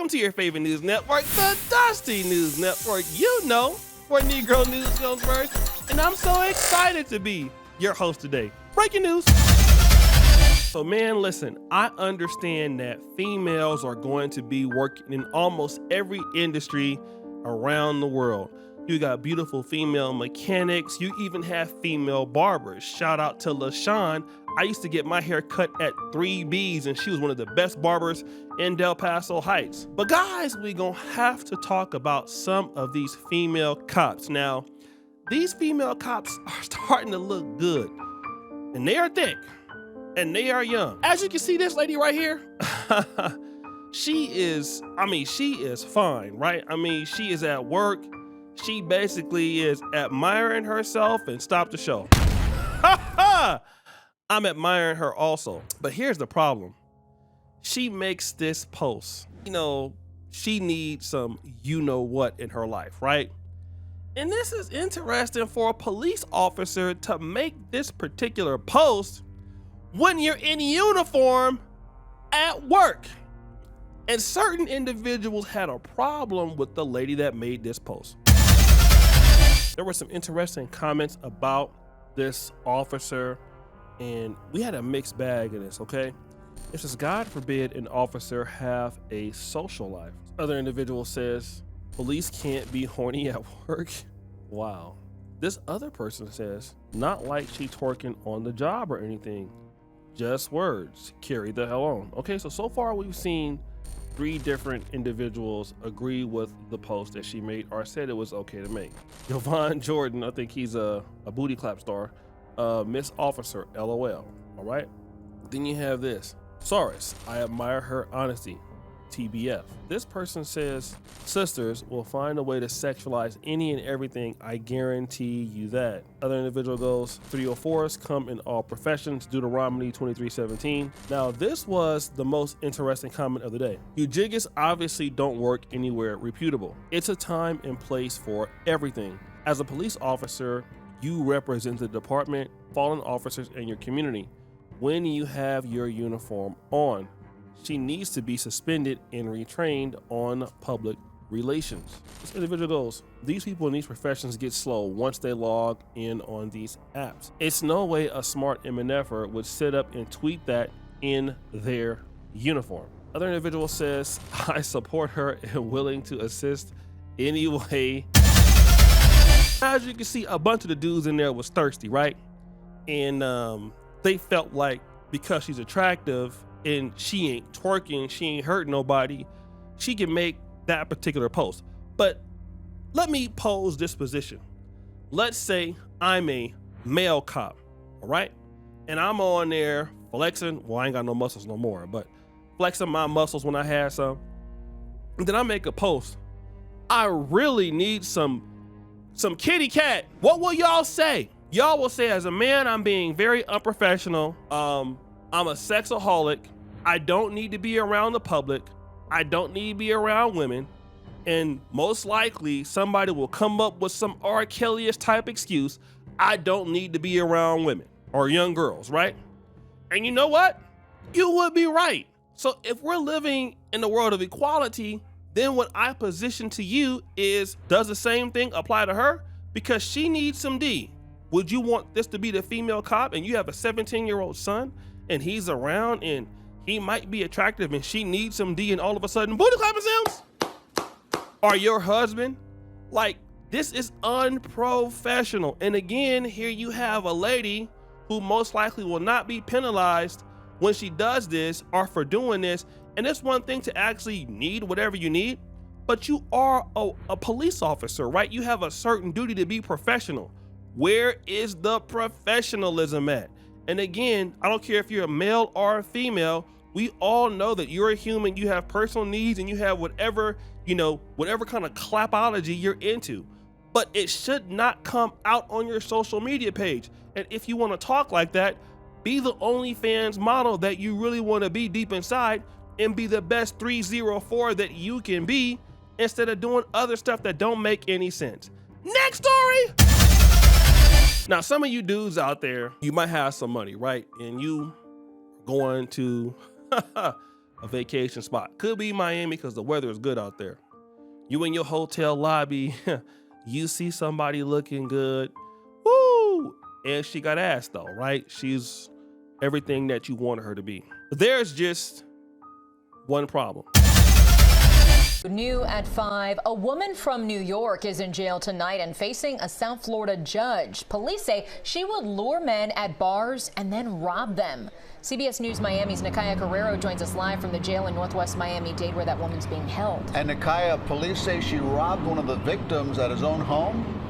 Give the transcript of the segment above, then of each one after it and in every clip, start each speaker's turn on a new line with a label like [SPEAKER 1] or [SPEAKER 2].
[SPEAKER 1] Welcome to your favorite news network, the Dusty News Network. You know where Negro news comes first. And I'm so excited to be your host today. Breaking news. So man, listen, I understand that females are going to be working in almost every industry around the world. You got beautiful female mechanics. You even have female barbers. Shout out to LaShawn. I used to get my hair cut at 3B's and she was one of the best barbers in Del Paso Heights. But guys, we're gonna have to talk about some of these female cops. Now, these female cops are starting to look good and they are thick and they are young. As you can see this lady right here, she is fine, right? I mean, she is at work. She basically is admiring herself and stop the show. I'm admiring her also. But here's the problem. She makes this post. You know, she needs some you-know-what in her life, right? And this is interesting for a police officer to make this particular post when you're in uniform at work. And certain individuals had a problem with the lady that made this post. There were some interesting comments about this officer, and we had a mixed bag in this, okay? It says, God forbid an officer have a social life. Other individual says, police can't be horny at work. Wow. This other person says, not like she twerking on the job or anything. Just words. Carry the hell on. Okay, so far we've seen 3 different individuals agree with the post that she made or said it was okay to make. Yvonne Jordan, I think he's a booty clap star. Miss Officer, LOL, all right? Then you have this. Saurus, I admire her honesty, TBF. This person says, sisters will find a way to sexualize any and everything, I guarantee you that. Other individual goes, 304s come in all professions, Deuteronomy 23:17. Now this was the most interesting comment of the day. You jiggas obviously don't work anywhere reputable. It's a time and place for everything. As a police officer, you represent the department, fallen officers, and your community. When you have your uniform on, she needs to be suspended and retrained on public relations. This individual goes, these people in these professions get slow once they log in on these apps. It's no way a smart MNFer would sit up and tweet that in their uniform. Other individual says, I support her and willing to assist any way. As you can see, a bunch of the dudes in there was thirsty, right? And they felt like because she's attractive and she ain't twerking, she ain't hurting nobody, she can make that particular post. But let me pose this position. Let's say I'm a male cop, all right? And I'm on there flexing, well, I ain't got no muscles no more, but flexing my muscles when I had some. And then I make a post. I really need some kitty cat. What will y'all say? Y'all will say, as a man, I'm being very unprofessional. I'm a sexaholic. I don't need to be around the public. I don't need to be around women. And most likely somebody will come up with some R. Kelly-ish type excuse. I don't need to be around women or young girls, right? And you know what? You would be right. So if we're living in the world of equality, then what I position to you is, does the same thing apply to her? Because she needs some D. Would you want this to be the female cop and you have a 17-year-old son and he's around and he might be attractive and she needs some D and all of a sudden booty clapping sounds? Or your husband? Like, this is unprofessional. And again, here you have a lady who most likely will not be penalized when she does this or for doing this. And it's one thing to actually need whatever you need, but you are a police officer, right? You have a certain duty to be professional. Where is the professionalism at? And again, I don't care if you're a male or a female, we all know that you're a human, you have personal needs and you have whatever, whatever kind of clapology you're into, but it should not come out on your social media page. And if you want to talk like that, be the OnlyFans model that you really want to be deep inside and be the best 304 that you can be instead of doing other stuff that don't make any sense. Next story. Now, some of you dudes out there, you might have some money, right? And you going to a vacation spot. Could be Miami because the weather is good out there. You in your hotel lobby, you see somebody looking good. Woo! And she got ass though, right? She's everything that you wanted her to be. There's just one problem.
[SPEAKER 2] New at 5, a woman from New York is in jail tonight and facing a South Florida judge. Police say she would lure men at bars and then rob them. CBS News Miami's Nakaya Carrero joins us live from the jail in Northwest Miami-Dade where that woman's being held.
[SPEAKER 3] And Nakaya, police say she robbed one of the victims at his own home.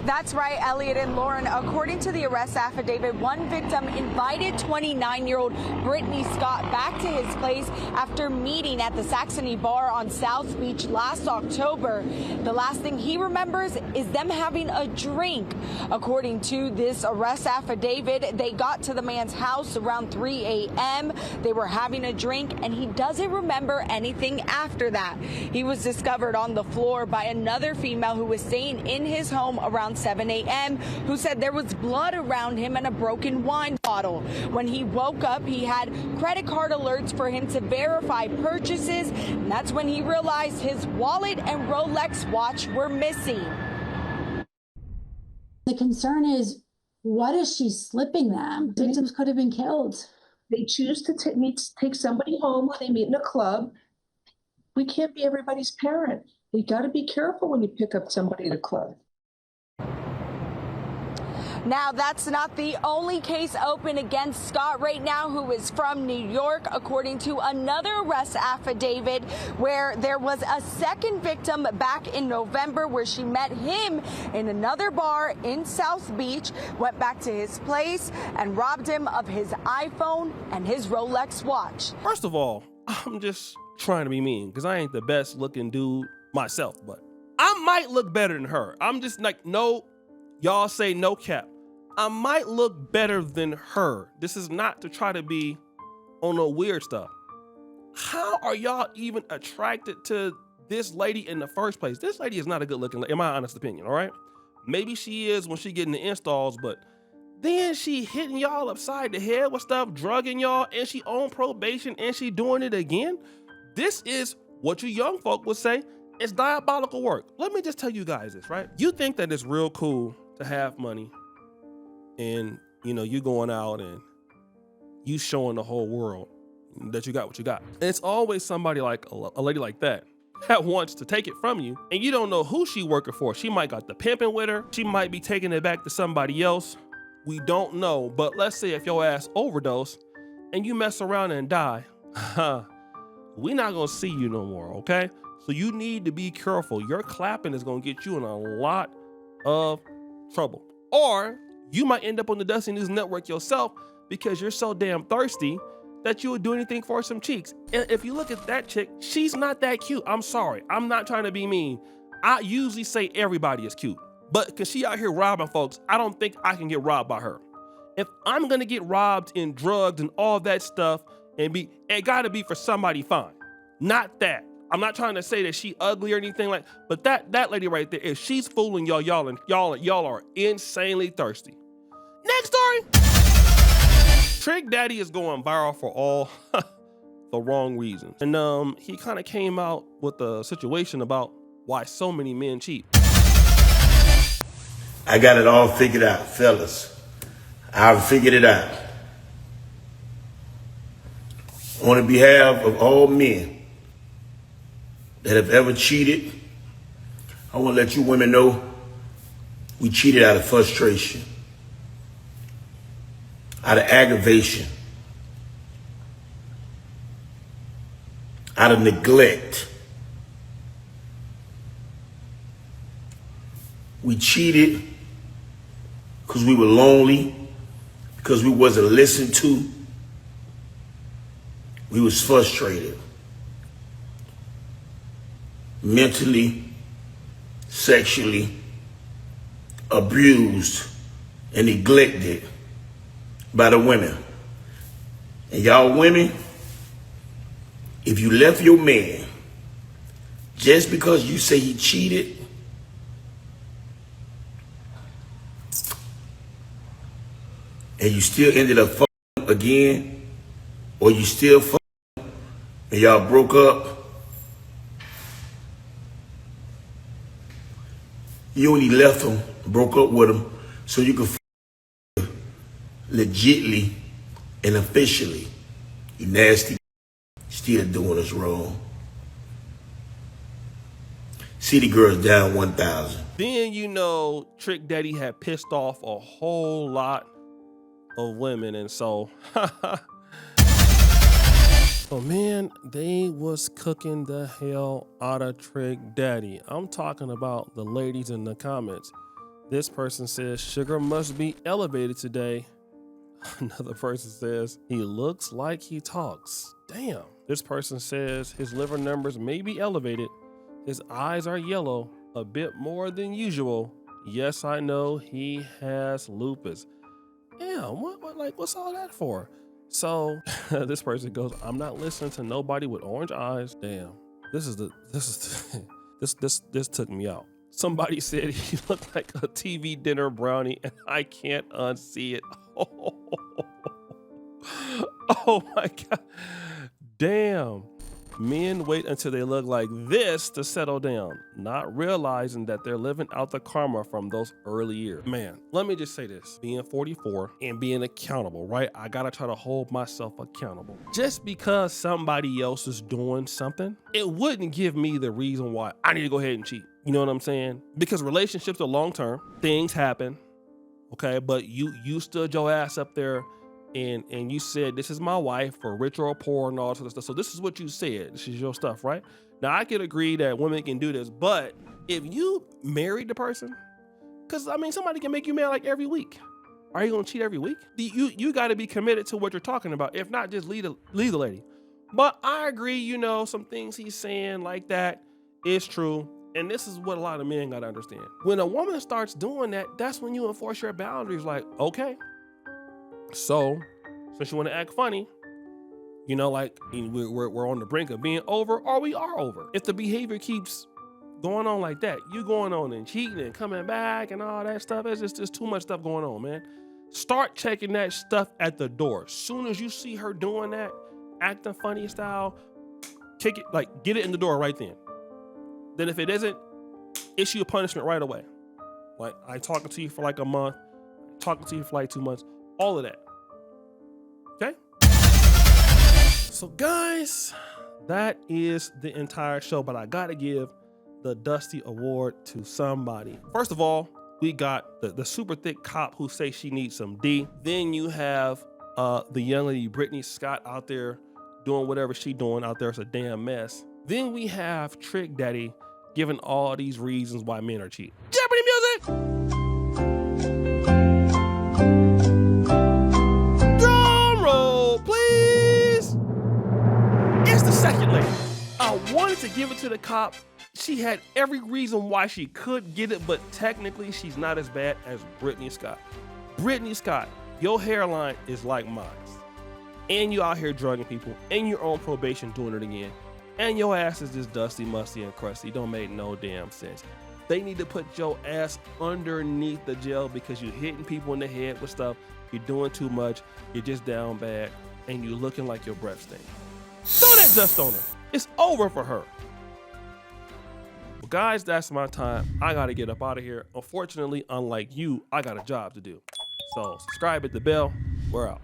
[SPEAKER 4] That's right, Elliot and Lauren. According to the arrest affidavit, one victim invited 29-year-old Brittany Scott back to his place after meeting at the Saxony bar on South Beach last October. The last thing he remembers is them having a drink. According to this arrest affidavit, they got to the man's house around 3 a.m. They were having a drink, and he doesn't remember anything after that. He was discovered on the floor by another female who was staying in his home around 7 a.m. who said there was blood around him and a broken wine bottle. When he woke up, he had credit card alerts for him to verify purchases, and that's when he realized his wallet and Rolex watch were missing.
[SPEAKER 5] The concern is, what is she slipping them? Victims could have been killed.
[SPEAKER 6] They choose to take somebody home when they meet in a club. We can't be everybody's parent. You got to be careful when you pick up somebody at a club.
[SPEAKER 4] Now, that's not the only case open against Scott right now, who is from New York, according to another arrest affidavit where there was a second victim back in November where she met him in another bar in South Beach, went back to his place and robbed him of his iPhone and his Rolex watch.
[SPEAKER 1] First of all, I'm just trying to be mean because I ain't the best looking dude myself, but I might look better than her. I'm just like, no, y'all say no cap. I might look better than her. This is not to try to be on no weird stuff. How are y'all even attracted to this lady in the first place? This lady is not a good looking lady, in my honest opinion, all right? Maybe she is when she getting the installs, but then she hitting y'all upside the head with stuff, drugging y'all, and she on probation and she doing it again. This is what you young folk would say is diabolical work. Let me just tell you guys this, right? You think that it's real cool to have money and, you know, you going out and you showing the whole world that you got what you got. And it's always somebody like a lady like that wants to take it from you, and you don't know who she working for. She might got the pimping with her. She might be taking it back to somebody else. We don't know, but let's say if your ass overdose and you mess around and die, we not gonna see you no more, okay? So you need to be careful. Your clapping is gonna get you in a lot of trouble. Or you might end up on the Dusty News Network yourself because you're so damn thirsty that you would do anything for some cheeks. And if you look at that chick, she's not that cute. I'm sorry. I'm not trying to be mean. I usually say everybody is cute, but because she out here robbing folks, I don't think I can get robbed by her. If I'm gonna get robbed and drugged and all that stuff, it gotta be for somebody fine, not that. I'm not trying to say that she ugly or anything like, but that lady right there, if she's fooling y'all are insanely thirsty. Next story. Trick Daddy is going viral for all the wrong reasons. And he kind of came out with a situation about why so many men cheat.
[SPEAKER 7] I got it all figured out, fellas. I've figured it out. On behalf of all men that have ever cheated, I want to let you women know we cheated out of frustration, out of aggravation, out of neglect. We cheated because we were lonely, because we wasn't listened to. We was frustrated. Mentally, sexually abused and neglected by the women. And y'all women, if you left your man just because you say he cheated, and you still ended up fucking again, or you still fuck and y'all broke up, you only left him, broke up with him, so you could fuck legitly and officially. You nasty, still doing us wrong. City girls down 1,000.
[SPEAKER 1] Then you know Trick Daddy had pissed off a whole lot of women, and so so man, they was cooking the hell out of Trick Daddy. I'm talking about the ladies in the comments. This person says sugar must be elevated today. Another person says he looks like he talks. Damn. This person says his liver numbers may be elevated. His eyes are yellow, a bit more than usual. Yes, I know he has lupus. Damn, what's all that for? So this person goes, I'm not listening to nobody with orange eyes. Damn, this took me out. Somebody said he looked like a TV dinner brownie, and I can't unsee it. Oh my God. Damn. Men wait until they look like this to settle down, not realizing that they're living out the karma from those early years. Man, let me just say this, being 44 and being accountable, right? I gotta try to hold myself accountable. Just because somebody else is doing something, it wouldn't give me the reason why I need to go ahead and cheat. You know what I'm saying? Because relationships are long-term, things happen, okay? But you stood your ass up there and you said, this is my wife, for rich or poor and all this other stuff. So this is what you said. This is your stuff, right? Now I can agree that women can do this, but if you married the person, because I mean, somebody can make you mad like every week. Are you gonna cheat every week? You gotta be committed to what you're talking about. If not, just leave the lady. But I agree, you know, some things he's saying like that is true. And this is what a lot of men gotta understand. When a woman starts doing that, that's when you enforce your boundaries. Like, okay, so since you want to act funny, you know, like we're on the brink of being over, or we are over. If the behavior keeps going on like that, you going on and cheating and coming back and all that stuff, it's just too much stuff going on, man. Start checking that stuff at the door. As soon as you see her doing that, acting funny style, kick it, like get it in the door right then. Then if it isn't, issue a punishment right away. Like, I talking to you for like a month, talking to you for like 2 months, all of that. Okay? So guys, that is the entire show, but I gotta give the Dusty Award to somebody. First of all, we got the super thick cop who say she needs some D. Then you have the young lady Brittany Scott out there doing whatever she doing out there. It's a damn mess. Then we have Trick Daddy giving all these reasons why men are cheating. Jeopardy music! Drum roll, please! It's the second lady. I wanted to give it to the cop. She had every reason why she could get it, but technically she's not as bad as Brittany Scott. Brittany Scott, your hairline is like mine. And you out here drugging people, and you're on probation doing it again. And your ass is just dusty, musty, and crusty. Don't make no damn sense. They need to put your ass underneath the jail because you're hitting people in the head with stuff. You're doing too much. You're just down bad. And you're looking like your breath stinks. Throw that dust on her. It's over for her. Well, guys, that's my time. I got to get up out of here. Unfortunately, unlike you, I got a job to do. So subscribe, hit the bell. We're out.